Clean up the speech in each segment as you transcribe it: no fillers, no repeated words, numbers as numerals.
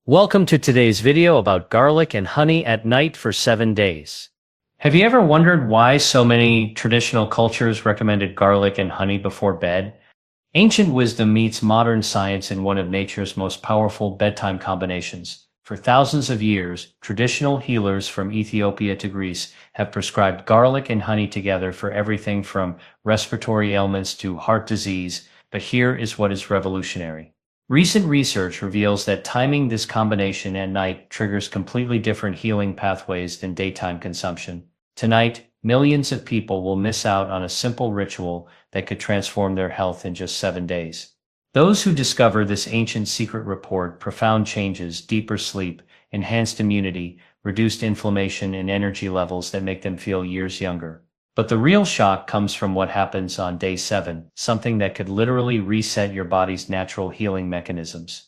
Welcome to today's video about garlic and honey at night for 7 days. Have you ever wondered why so many traditional cultures recommended garlic and honey before bed? Ancient wisdom meets modern science in one of nature's most powerful bedtime combinations. For thousands of years, traditional healers from Ethiopia to Greece have prescribed garlic and honey together for everything from respiratory ailments to heart disease, but here is what is revolutionary. Recent research reveals that timing this combination at night triggers completely different healing pathways than daytime consumption. Tonight, millions of people will miss out on a simple ritual that could transform their health in just 7 days. Those who discover this ancient secret report profound changes, deeper sleep, enhanced immunity, reduced inflammation, and energy levels that make them feel years younger. But the real shock comes from what happens on day 7, something that could literally reset your body's natural healing mechanisms.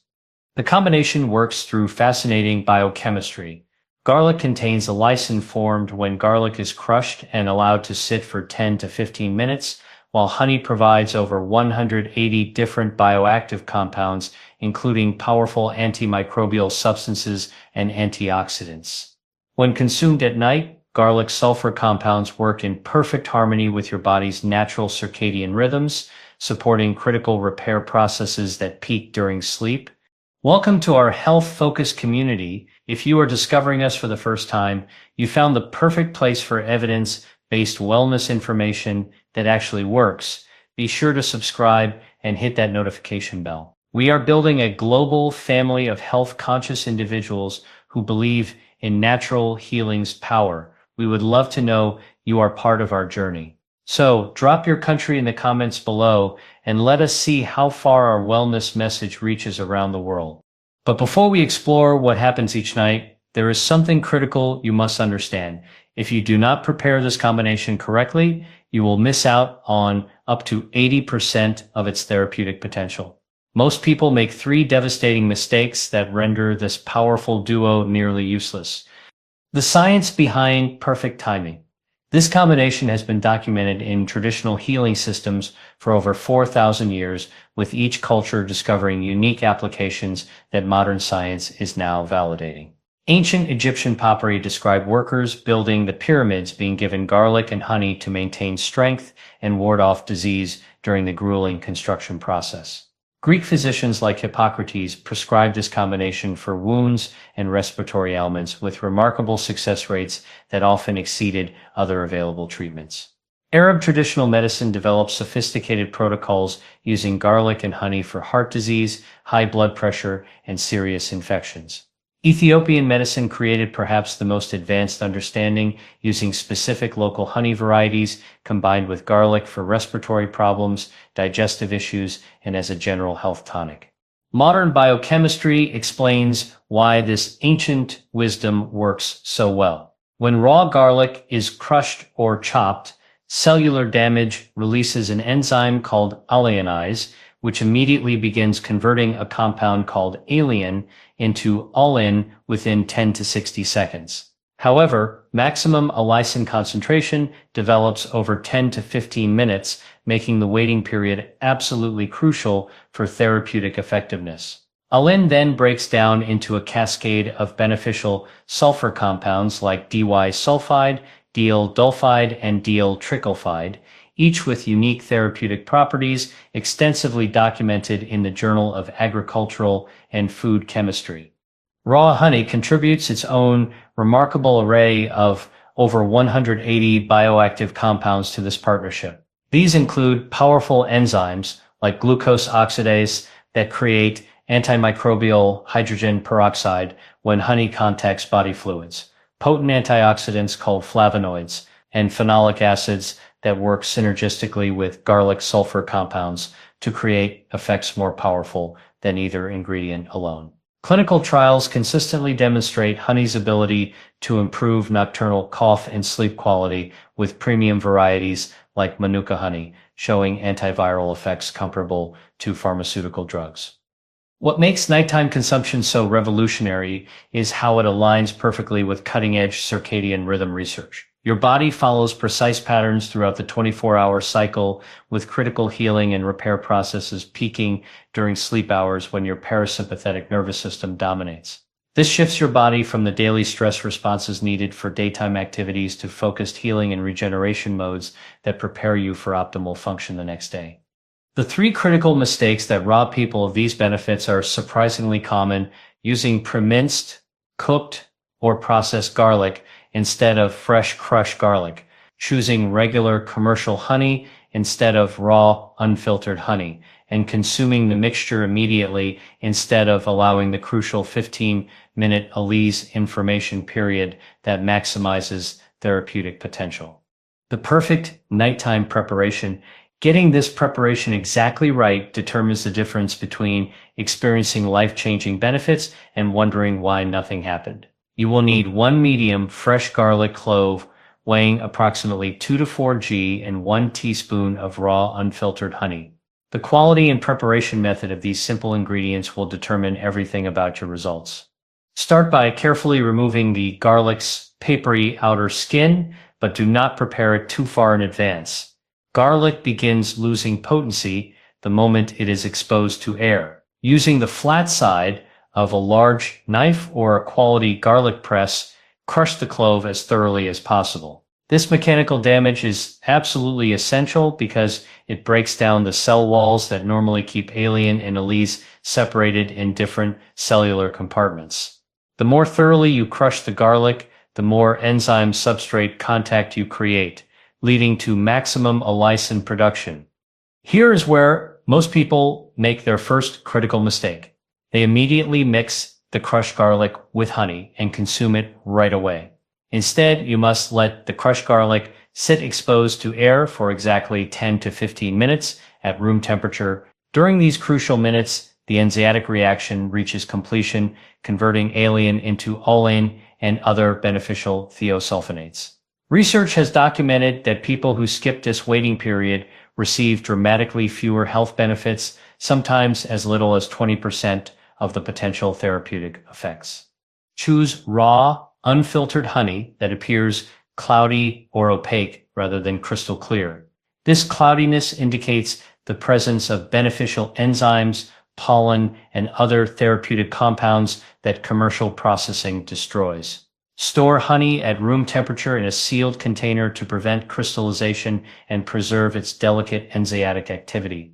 The combination works through fascinating biochemistry. Garlic contains a lysine formed when garlic is crushed and allowed to sit for 10 to 15 minutes, while honey provides over 180 different bioactive compounds, including powerful antimicrobial substances and antioxidants. When consumed at night, garlic sulfur compounds work in perfect harmony with your body's natural circadian rhythms, supporting critical repair processes that peak during sleep. Welcome to our health-focused community. If you are discovering us for the first time, you found the perfect place for evidence-based wellness information that actually works. Be sure to subscribe and hit that notification bell. We are building a global family of health-conscious individuals who believe in natural healing's power. We would love to know you are part of our journey. So, drop your country in the comments below and let us see how far our wellness message reaches around the world. But before we explore what happens each night, there is something critical you must understand. If you do not prepare this combination correctly, you will miss out on up to 80% of its therapeutic potential. Most people make 3 devastating mistakes that render this powerful duo nearly useless. The science behind perfect timing. This combination has been documented in traditional healing systems for over 4,000 years, with each culture discovering unique applications that modern science is now validating. Ancient Egyptian pottery described workers building the pyramids being given garlic and honey to maintain strength and ward off disease during the grueling construction process. Greek physicians like Hippocrates prescribed this combination for wounds and respiratory ailments with remarkable success rates that often exceeded other available treatments. Arab traditional medicine developed sophisticated protocols using garlic and honey for heart disease, high blood pressure, and serious infections. Ethiopian medicine created perhaps the most advanced understanding, using specific local honey varieties combined with garlic for respiratory problems, digestive issues, and as a general health tonic. Modern biochemistry explains why this ancient wisdom works so well. When raw garlic is crushed or chopped, cellular damage releases an enzyme called Allimax, which immediately begins converting a compound called alliin into allin within 10 to 60 seconds. However, maximum allicin concentration develops over 10 to 15 minutes, making the waiting period absolutely crucial for therapeutic effectiveness. Allin then breaks down into a cascade of beneficial sulfur compounds like dy-sulfide, diel-dulfide, and diel-triclopyde, each with unique therapeutic properties extensively documented in the Journal of Agricultural and Food Chemistry. Raw honey contributes its own remarkable array of over 180 bioactive compounds to this partnership. These include powerful enzymes like glucose oxidase that create antimicrobial hydrogen peroxide when honey contacts body fluids, potent antioxidants called flavonoids, and phenolic acids that work synergistically with garlic sulfur compounds to create effects more powerful than either ingredient alone. Clinical trials consistently demonstrate honey's ability to improve nocturnal cough and sleep quality, with premium varieties like Manuka honey showing antiviral effects comparable to pharmaceutical drugs. What makes nighttime consumption so revolutionary is how it aligns perfectly with cutting-edge circadian rhythm research. Your body follows precise patterns throughout the 24-hour cycle, with critical healing and repair processes peaking during sleep hours when your parasympathetic nervous system dominates. This shifts your body from the daily stress responses needed for daytime activities to focused healing and regeneration modes that prepare you for optimal function the next day. The three critical mistakes that rob people of these benefits are surprisingly common: using pre-minced, cooked, or processed garlic instead of fresh crushed garlic, choosing regular commercial honey instead of raw, unfiltered honey, and consuming the mixture immediately instead of allowing the crucial 15-minute Ali's information period that maximizes therapeutic potential. The perfect nighttime preparation. Getting this preparation exactly right determines the difference between experiencing life-changing benefits and wondering why nothing happened. You will need 1 medium fresh garlic clove weighing approximately 2 to 4 g and 1 teaspoon of raw unfiltered honey. The quality and preparation method of these simple ingredients will determine everything about your results. Start by carefully removing the garlic's papery outer skin, but do not prepare it too far in advance. Garlic begins losing potency the moment it is exposed to air. Using the flat side of a large knife or a quality garlic press, crush the clove as thoroughly as possible. This mechanical damage is absolutely essential because it breaks down the cell walls that normally keep alien and Ali's separated in different cellular compartments. The more thoroughly you crush the garlic, the more enzyme substrate contact you create, leading to maximum allicin production. Here is where most people make their first critical mistake. They immediately mix the crushed garlic with honey and consume it right away. Instead, you must let the crushed garlic sit exposed to air for exactly 10 to 15 minutes at room temperature. During these crucial minutes, the enzymatic reaction reaches completion, converting alien into olein and other beneficial thiosulfonates. Research has documented that people who skip this waiting period receive dramatically fewer health benefits, sometimes as little as 20% of the potential therapeutic effects. Choose raw, unfiltered honey that appears cloudy or opaque rather than crystal clear. This cloudiness indicates the presence of beneficial enzymes, pollen, and other therapeutic compounds that commercial processing destroys. Store honey at room temperature in a sealed container to prevent crystallization and preserve its delicate enzymatic activity.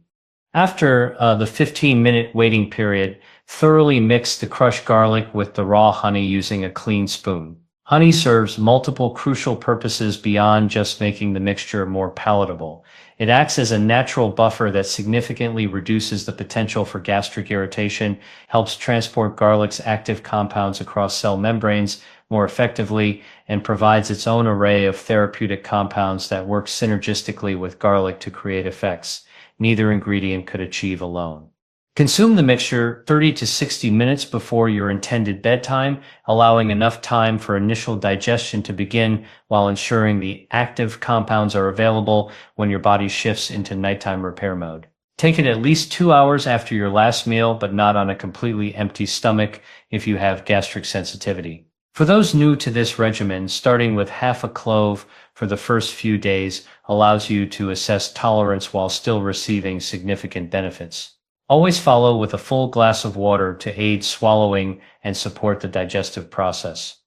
After the 15-minute waiting period, thoroughly mix the crushed garlic with the raw honey using a clean spoon. Honey serves multiple crucial purposes beyond just making the mixture more palatable. It acts as a natural buffer that significantly reduces the potential for gastric irritation, helps transport garlic's active compounds across cell membranes more effectively, and provides its own array of therapeutic compounds that work synergistically with garlic to create effects neither ingredient could achieve alone. Consume the mixture 30 to 60 minutes before your intended bedtime, allowing enough time for initial digestion to begin while ensuring the active compounds are available when your body shifts into nighttime repair mode. Take it at least 2 hours after your last meal, but not on a completely empty stomach if you have gastric sensitivity. For those new to this regimen, starting with half a clove for the first few days allows you to assess tolerance while still receiving significant benefits. Always follow with a full glass of water to aid swallowing and support the digestive process.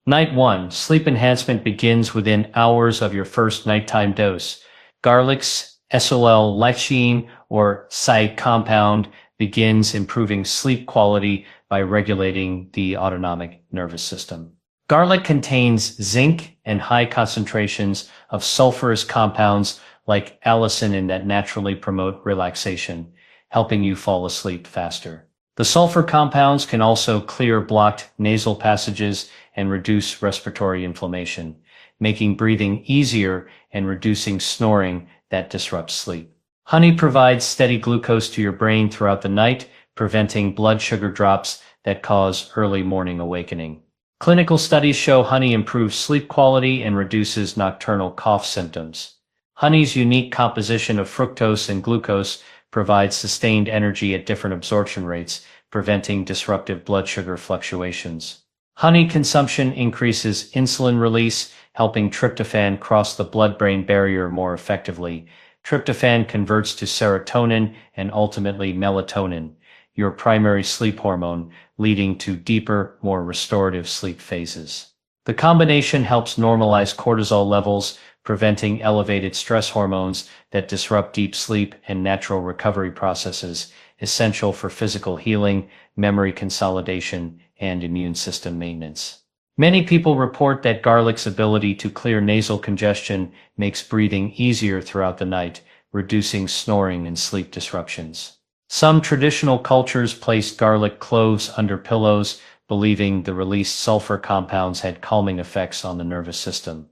Night 1. Sleep enhancement begins within hours of your first nighttime dose. Garlic's SOL-lecithin or SITE compound begins improving sleep quality by regulating the autonomic nervous system. Garlic contains zinc and high concentrations of sulfurous compounds like allicin that naturally promote relaxation, helping you fall asleep faster. The sulfur compounds can also clear blocked nasal passages and reduce respiratory inflammation, making breathing easier and reducing snoring that disrupts sleep. Honey provides steady glucose to your brain throughout the night, preventing blood sugar drops that cause early morning awakening. Clinical studies show honey improves sleep quality and reduces nocturnal cough symptoms. Honey's unique composition of fructose and glucose provides sustained energy at different absorption rates, preventing disruptive blood sugar fluctuations. Honey consumption increases insulin release, helping tryptophan cross the blood-brain barrier more effectively. Tryptophan converts to serotonin and ultimately melatonin, your primary sleep hormone, leading to deeper, more restorative sleep phases. The combination helps normalize cortisol levels, preventing elevated stress hormones that disrupt deep sleep and natural recovery processes, essential for physical healing, memory consolidation, and immune system maintenance. Many people report that garlic's ability to clear nasal congestion makes breathing easier throughout the night, reducing snoring and sleep disruptions. Some traditional cultures placed garlic cloves under pillows, believing the released sulfur compounds had calming effects on the nervous system.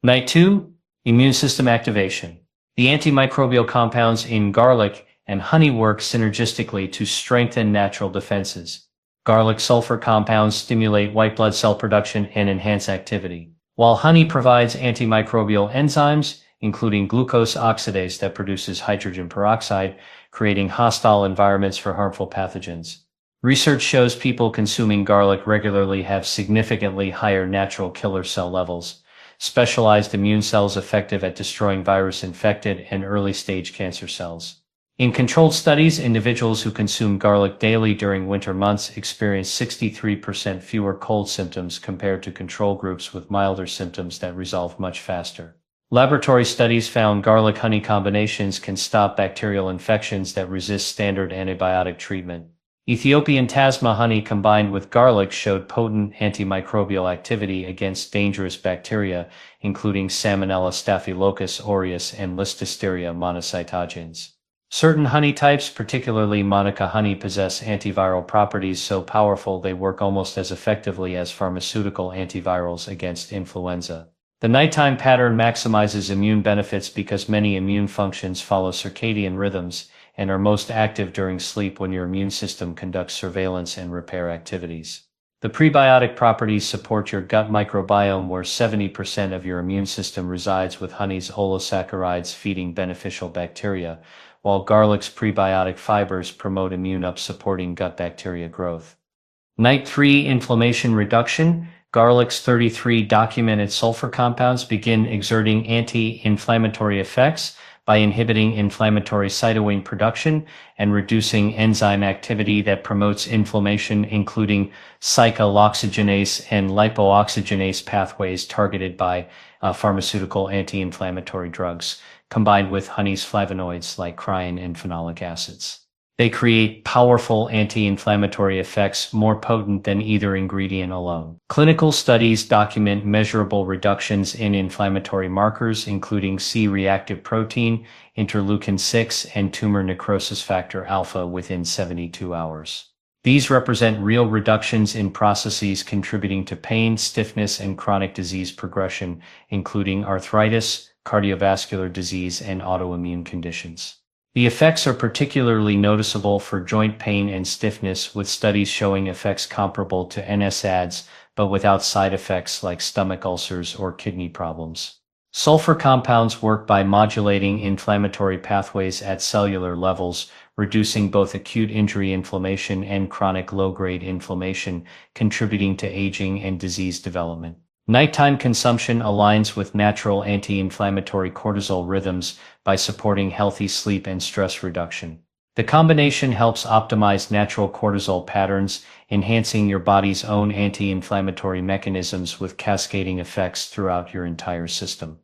Night 2. Immune system activation. The antimicrobial compounds in garlic and honey work synergistically to strengthen natural defenses. Garlic sulfur compounds stimulate white blood cell production and enhance activity, while honey provides antimicrobial enzymes, including glucose oxidase that produces hydrogen peroxide, creating hostile environments for harmful pathogens. Research shows people consuming garlic regularly have significantly higher natural killer cell levels, specialized immune cells effective at destroying virus-infected and early-stage cancer cells. In controlled studies, individuals who consume garlic daily during winter months experienced 63% fewer cold symptoms compared to control groups with milder symptoms that resolve much faster. Laboratory studies found garlic-honey combinations can stop bacterial infections that resist standard antibiotic treatment. Ethiopian Tasma honey combined with garlic showed potent antimicrobial activity against dangerous bacteria, including Salmonella Staphylococcus aureus and Listeria monocytogenes. Certain honey types, particularly Manuka honey, possess antiviral properties so powerful they work almost as effectively as pharmaceutical antivirals against influenza. The nighttime pattern maximizes immune benefits because many immune functions follow circadian rhythms and are most active during sleep when your immune system conducts surveillance and repair activities. The prebiotic properties support your gut microbiome, where 70% of your immune system resides, with honey's oligosaccharides feeding beneficial bacteria, while garlic's prebiotic fibers promote immune supporting gut bacteria growth. Night 3. Inflammation reduction. Garlic's 33 documented sulfur compounds begin exerting anti-inflammatory effects by inhibiting inflammatory cytokine production and reducing enzyme activity that promotes inflammation, including cyclooxygenase and lipooxygenase pathways targeted by pharmaceutical anti-inflammatory drugs, combined with honey's flavonoids like crine and phenolic acids. They create powerful anti-inflammatory effects more potent than either ingredient alone. Clinical studies document measurable reductions in inflammatory markers, including C-reactive protein, interleukin-6, and tumor necrosis factor alpha within 72 hours. These represent real reductions in processes contributing to pain, stiffness, and chronic disease progression, including arthritis, cardiovascular disease, and autoimmune conditions. The effects are particularly noticeable for joint pain and stiffness, with studies showing effects comparable to NSAIDs, but without side effects like stomach ulcers or kidney problems. Sulfur compounds work by modulating inflammatory pathways at cellular levels, reducing both acute injury inflammation and chronic low-grade inflammation, contributing to aging and disease development. Nighttime consumption aligns with natural anti-inflammatory cortisol rhythms by supporting healthy sleep and stress reduction. The combination helps optimize natural cortisol patterns, enhancing your body's own anti-inflammatory mechanisms with cascading effects throughout your entire system.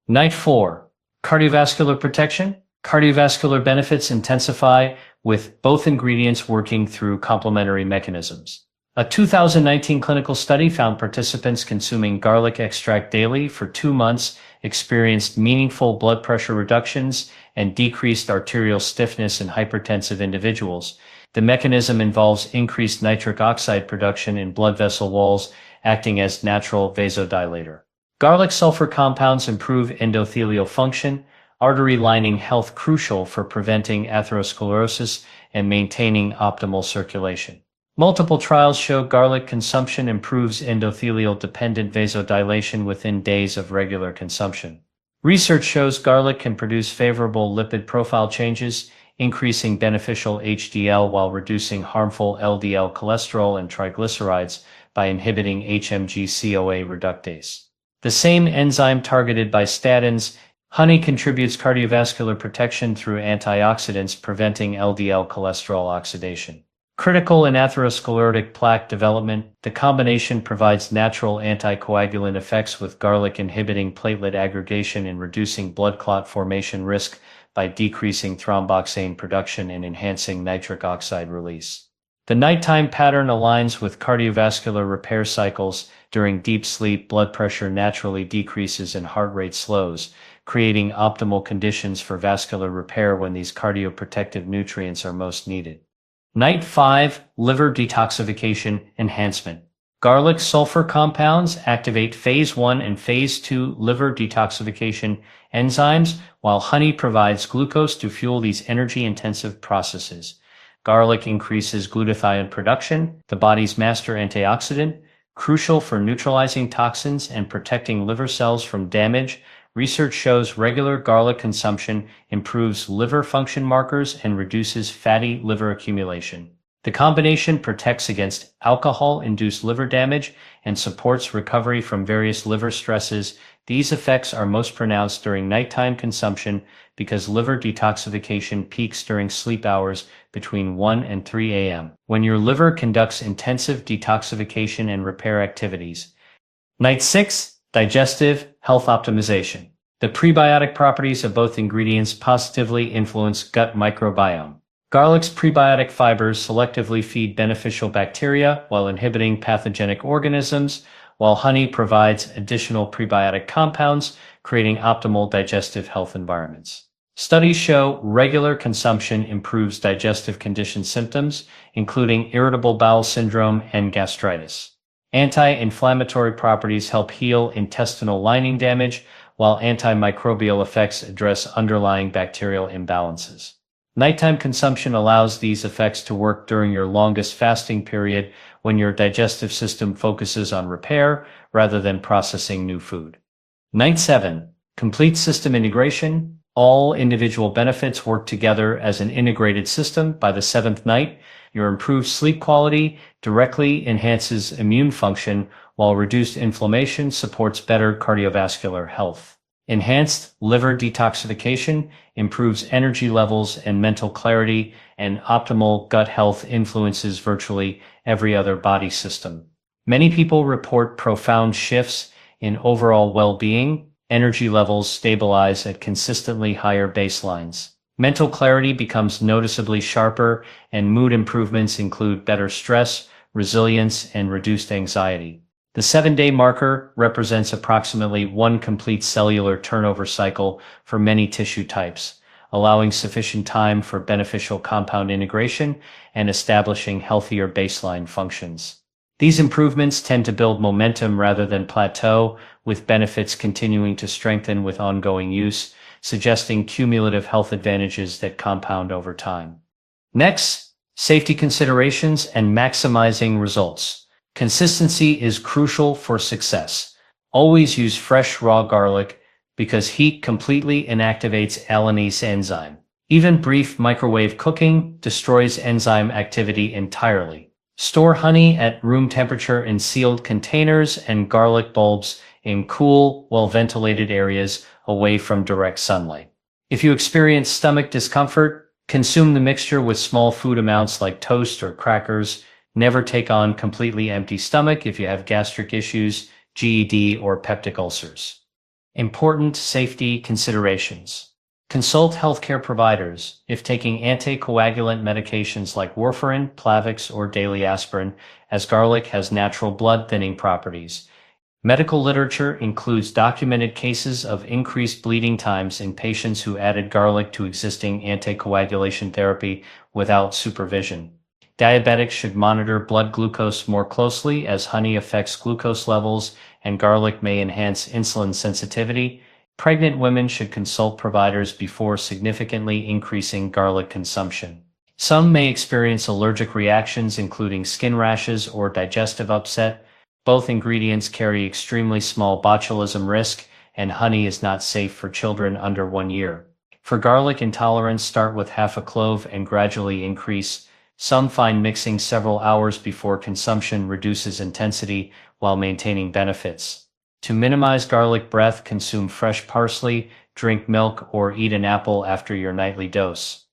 Night 4. Cardiovascular protection. Cardiovascular benefits intensify with both ingredients working through complementary mechanisms. A 2019 clinical study found participants consuming garlic extract daily for 2 months experienced meaningful blood pressure reductions and decreased arterial stiffness in hypertensive individuals. The mechanism involves increased nitric oxide production in blood vessel walls, acting as natural vasodilator. Garlic sulfur compounds improve endothelial function, artery lining health crucial for preventing atherosclerosis and maintaining optimal circulation. Multiple trials show garlic consumption improves endothelial-dependent vasodilation within days of regular consumption. Research shows garlic can produce favorable lipid profile changes, increasing beneficial HDL while reducing harmful LDL cholesterol and triglycerides by inhibiting HMG-CoA reductase. The same enzyme targeted by statins, honey contributes cardiovascular protection through antioxidants preventing LDL cholesterol oxidation. Critical in atherosclerotic plaque development, the combination provides natural anticoagulant effects with garlic inhibiting platelet aggregation and reducing blood clot formation risk by decreasing thromboxane production and enhancing nitric oxide release. The nighttime pattern aligns with cardiovascular repair cycles. During deep sleep, blood pressure naturally decreases and heart rate slows, creating optimal conditions for vascular repair when these cardioprotective nutrients are most needed. Night 5, liver detoxification enhancement. Garlic sulfur compounds activate phase 1 and phase 2 liver detoxification enzymes, while honey provides glucose to fuel these energy-intensive processes. Garlic increases glutathione production, the body's master antioxidant, crucial for neutralizing toxins and protecting liver cells from damage. Research shows regular garlic consumption improves liver function markers and reduces fatty liver accumulation. The combination protects against alcohol-induced liver damage and supports recovery from various liver stresses. These effects are most pronounced during nighttime consumption because liver detoxification peaks during sleep hours between 1 and 3 a.m., when your liver conducts intensive detoxification and repair activities. Night 6, digestive health optimization. The prebiotic properties of both ingredients positively influence gut microbiome. Garlic's prebiotic fibers selectively feed beneficial bacteria while inhibiting pathogenic organisms, while honey provides additional prebiotic compounds, creating optimal digestive health environments. Studies show regular consumption improves digestive condition symptoms, including irritable bowel syndrome and gastritis. Anti-inflammatory properties help heal intestinal lining damage, while antimicrobial effects address underlying bacterial imbalances. Nighttime consumption allows these effects to work during your longest fasting period when your digestive system focuses on repair rather than processing new food. Night 7, complete system integration. All individual benefits work together as an integrated system. By the 7th night, your improved sleep quality directly enhances immune function, while reduced inflammation supports better cardiovascular health. Enhanced liver detoxification improves energy levels and mental clarity, and optimal gut health influences virtually every other body system. Many people report profound shifts in overall well-being. Energy levels stabilize at consistently higher baselines. Mental clarity becomes noticeably sharper, and mood improvements include better stress, resilience, and reduced anxiety. The 7-day marker represents approximately one complete cellular turnover cycle for many tissue types, allowing sufficient time for beneficial compound integration and establishing healthier baseline functions. These improvements tend to build momentum rather than plateau, with benefits continuing to strengthen with ongoing use, suggesting cumulative health advantages that compound over time. Next, safety considerations and maximizing results. Consistency is crucial for success. Always use fresh raw garlic because heat completely inactivates alliinase enzyme. Even brief microwave cooking destroys enzyme activity entirely. Store honey at room temperature in sealed containers and garlic bulbs in cool, well-ventilated areas away from direct sunlight. If you experience stomach discomfort, consume the mixture with small food amounts like toast or crackers. Never take on completely empty stomach if you have gastric issues, GED, or peptic ulcers. Important safety considerations. Consult healthcare providers if taking anticoagulant medications like warfarin, Plavix, or daily aspirin, as garlic has natural blood thinning properties. Medical literature includes documented cases of increased bleeding times in patients who added garlic to existing anticoagulation therapy without supervision. Diabetics should monitor blood glucose more closely as honey affects glucose levels and garlic may enhance insulin sensitivity. Pregnant women should consult providers before significantly increasing garlic consumption. Some may experience allergic reactions including skin rashes or digestive upset. Both ingredients carry extremely small botulism risk, and honey is not safe for children under 1 year. For garlic intolerance, start with half a clove and gradually increase. Some find mixing several hours before consumption reduces intensity while maintaining benefits. To minimize garlic breath, consume fresh parsley, drink milk, or eat an apple after your nightly dose.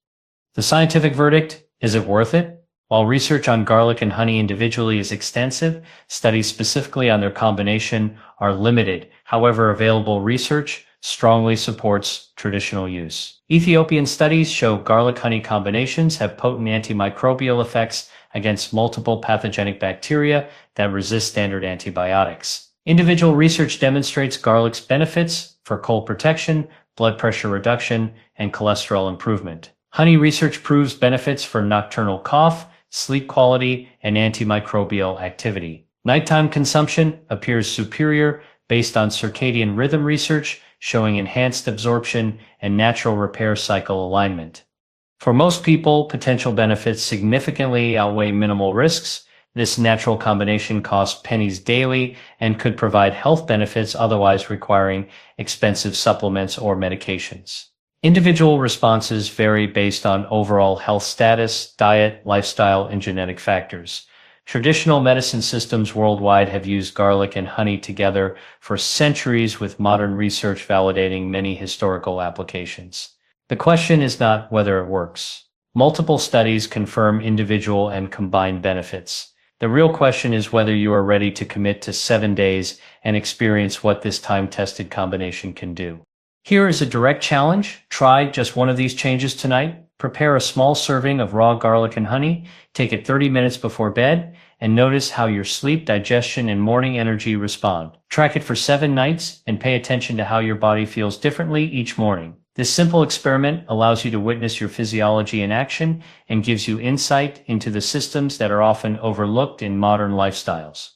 The scientific verdict: is it worth it? While research on garlic and honey individually is extensive, studies specifically on their combination are limited. However, available research strongly supports traditional use. Ethiopian studies show garlic-honey combinations have potent antimicrobial effects against multiple pathogenic bacteria that resist standard antibiotics. Individual research demonstrates garlic's benefits for cold protection, blood pressure reduction, and cholesterol improvement. Honey research proves benefits for nocturnal cough, sleep quality, and antimicrobial activity. Nighttime consumption appears superior based on circadian rhythm research showing enhanced absorption and natural repair cycle alignment. For most people, potential benefits significantly outweigh minimal risks. This natural combination costs pennies daily and could provide health benefits otherwise requiring expensive supplements or medications. Individual responses vary based on overall health status, diet, lifestyle, and genetic factors. Traditional medicine systems worldwide have used garlic and honey together for centuries, with modern research validating many historical applications. The question is not whether it works. Multiple studies confirm individual and combined benefits. The real question is whether you are ready to commit to 7 days and experience what this time-tested combination can do. Here is a direct challenge. Try just one of these changes tonight. Prepare a small serving of raw garlic and honey, take it 30 minutes before bed, and notice how your sleep, digestion, and morning energy respond. Track it for 7 nights and pay attention to how your body feels differently each morning. This simple experiment allows you to witness your physiology in action and gives you insight into the systems that are often overlooked in modern lifestyles.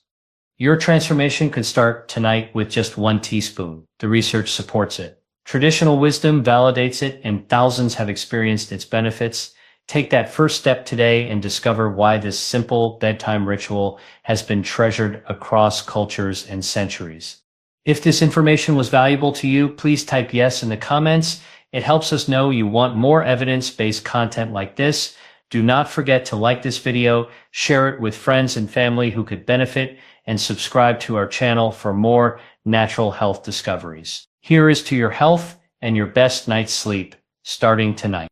Your transformation could start tonight with just 1 teaspoon. The research supports it. Traditional wisdom validates it, and thousands have experienced its benefits. Take that first step today and discover why this simple bedtime ritual has been treasured across cultures and centuries. If this information was valuable to you, please type yes in the comments. It helps us know you want more evidence-based content like this. Do not forget to like this video, share it with friends and family who could benefit, and subscribe to our channel for more natural health discoveries. Here is to your health and your best night's sleep, starting tonight.